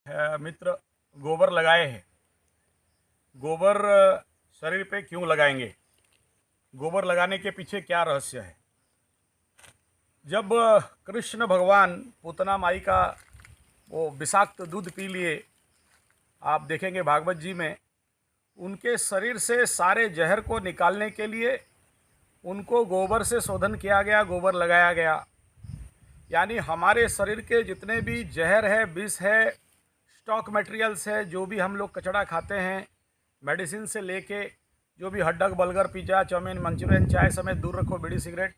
मित्र गोबर लगाए हैं। गोबर शरीर पे क्यों लगाएंगे? गोबर लगाने के पीछे क्या रहस्य है? जब कृष्ण भगवान पूतना माई का वो विषाक्त दूध पी लिए, आप देखेंगे भागवत जी में, उनके शरीर से सारे जहर को निकालने के लिए उनको गोबर से शोधन किया गया, गोबर लगाया गया। यानी हमारे शरीर के जितने भी जहर है, विष है, स्टॉक मटेरियल्स है, जो भी हम लोग कचड़ा खाते हैं, मेडिसिन से लेके जो भी हड्डक बर्गर पिज़्ज़ा चाउमीन मंचूरियन चाय समेत दूर रखो, बीड़ी सिगरेट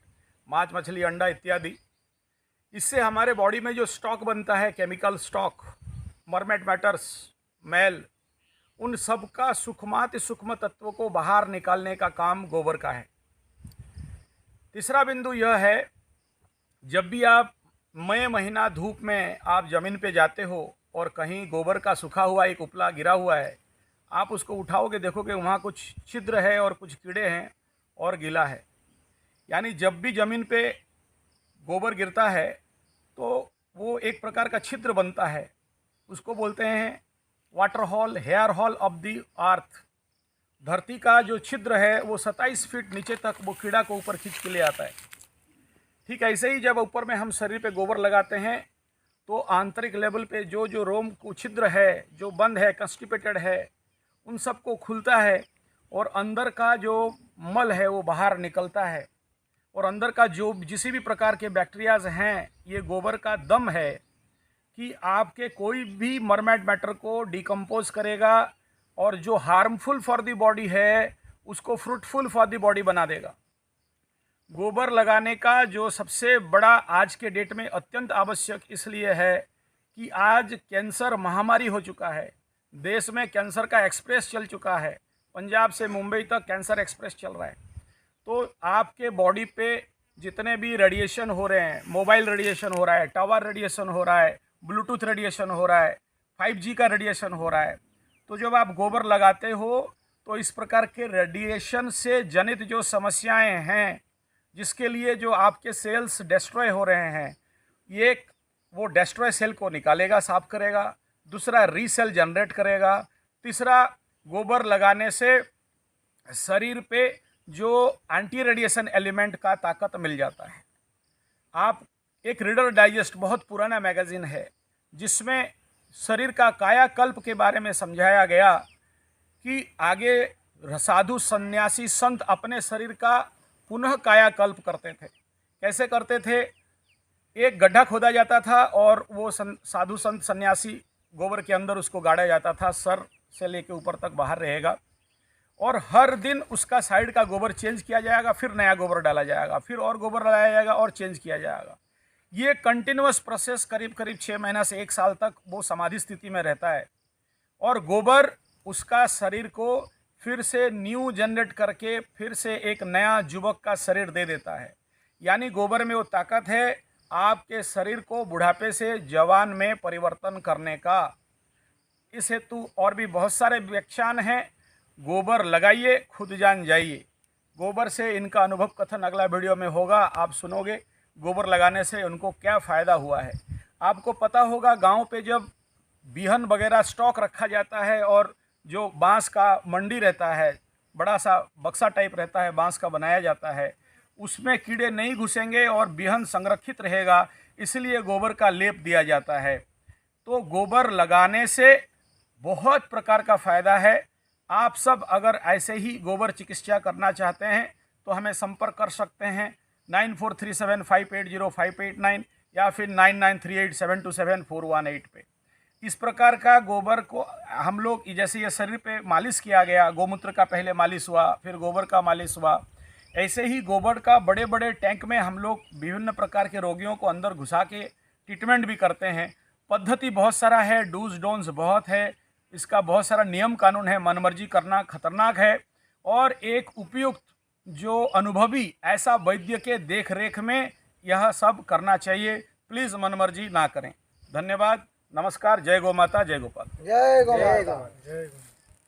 मांस मछली अंडा इत्यादि, इससे हमारे बॉडी में जो स्टॉक बनता है, केमिकल स्टॉक, मरमेट मैटर्स, मैल, उन सब का सूक्ष्माति सूक्ष्म तत्वों को बाहर निकालने का काम गोबर का है। तीसरा बिंदु यह है, जब भी आप मई महीना धूप में आप ज़मीन पे जाते हो और कहीं गोबर का सूखा हुआ एक उपला गिरा हुआ है, आप उसको उठाओगे, देखोगे वहाँ कुछ छिद्र है और कुछ कीड़े हैं और गीला है। यानी जब भी ज़मीन पे गोबर गिरता है तो वो एक प्रकार का छिद्र बनता है, उसको बोलते हैं water hole, hair hole of the earth. धरती का जो छिद्र है वो 27 फीट नीचे तक वो कीड़ा को ऊपर खींच के ले आता है। ठीक ऐसे ही जब ऊपर में हम शरीर पे गोबर लगाते हैं तो आंतरिक लेवल पे जो जो रोम को छिद्र है, जो बंद है, कंस्टिपेटेड है, उन सब को खुलता है और अंदर का जो मल है वो बाहर निकलता है। और अंदर का जो जिस भी प्रकार के बैक्टीरियाज हैं, ये गोबर का दम है कि आपके कोई भी मरमेट मैटर को डिकम्पोज करेगा और जो हार्मफुल फॉर द बॉडी है उसको फ्रूटफुल फॉर द बॉडी बना देगा। गोबर लगाने का जो सबसे बड़ा आज के डेट में अत्यंत आवश्यक इसलिए है कि आज कैंसर महामारी हो चुका है। देश में कैंसर का एक्सप्रेस चल चुका है, पंजाब से मुंबई तक कैंसर एक्सप्रेस चल रहा है। तो आपके बॉडी पे जितने भी रेडिएशन हो रहे हैं, मोबाइल रेडिएशन हो रहा है, टावर रेडिएशन हो रहा है, ब्लूटूथ रेडिएशन हो रहा है, 5G का रेडिएशन हो रहा है, तो जब आप गोबर लगाते हो तो इस प्रकार के रेडिएशन से जनित जो समस्याएं हैं, जिसके लिए जो आपके सेल्स डिस्ट्रॉय हो रहे हैं, ये वो डिस्ट्रॉय सेल को निकालेगा, साफ करेगा। दूसरा, रीसेल जनरेट करेगा। तीसरा, गोबर लगाने से शरीर पे जो एंटी रेडिएशन एलिमेंट का ताकत मिल जाता है। आप एक रीडर डाइजेस्ट बहुत पुराना मैगजीन है जिसमें शरीर का कायाकल्प के बारे में समझाया गया कि आगे साधु सन्यासी संत अपने शरीर का पुनः कायाकल्प करते थे। कैसे करते थे? एक गड्ढा खोदा जाता था और वो साधु संत सन्यासी गोबर के अंदर उसको गाड़ा जाता था, सर से लेके ऊपर तक बाहर रहेगा, और हर दिन उसका साइड का गोबर चेंज किया जाएगा, फिर नया गोबर डाला जाएगा, फिर और गोबर लगाया जाएगा और चेंज किया जाएगा। ये कंटिन्यूअस प्रोसेस करीब करीब 6 महीना से 1 साल तक वो समाधि स्थिति में रहता है और गोबर उसका शरीर को फिर से न्यू जनरेट करके फिर से एक नया युवक का शरीर दे देता है। यानी गोबर में वो ताकत है आपके शरीर को बुढ़ापे से जवान में परिवर्तन करने का। इस हेतु और भी बहुत सारे व्याख्यान हैं। गोबर लगाइए, खुद जान जाइए। गोबर से इनका अनुभव कथन अगला वीडियो में होगा, आप सुनोगे गोबर लगाने से उनको क्या फ़ायदा हुआ है। आपको पता होगा गांव पे जब बिहन वगैरह स्टॉक रखा जाता है और जो बांस का मंडी रहता है, बड़ा सा बक्सा टाइप रहता है, बांस का बनाया जाता है, उसमें कीड़े नहीं घुसेंगे और बिहन संरक्षित रहेगा, इसलिए गोबर का लेप दिया जाता है। तो गोबर लगाने से बहुत प्रकार का फ़ायदा है। आप सब अगर ऐसे ही गोबर चिकित्सा करना चाहते हैं तो हमें संपर्क कर सकते हैं 9437580589 या फिर 9938727418 पे। इस प्रकार का गोबर को हम लोग, जैसे ये शरीर पे मालिश किया गया, गोमूत्र का पहले मालिश हुआ, फिर गोबर का मालिश हुआ, ऐसे ही गोबर का बड़े बड़े टैंक में हम लोग विभिन्न प्रकार के रोगियों को अंदर घुसा के ट्रीटमेंट भी करते हैं। पद्धति बहुत सारा है, डूज डोन्स बहुत है, इसका बहुत सारा नियम कानून है। मनमर्जी करना खतरनाक है और एक उपयुक्त जो अनुभवी ऐसा वैद्य के देख रेख में यह सब करना चाहिए। प्लीज़ मनमर्जी ना करें। धन्यवाद, नमस्कार, जय गौ माता, जय गोपाल। जय गौ माता।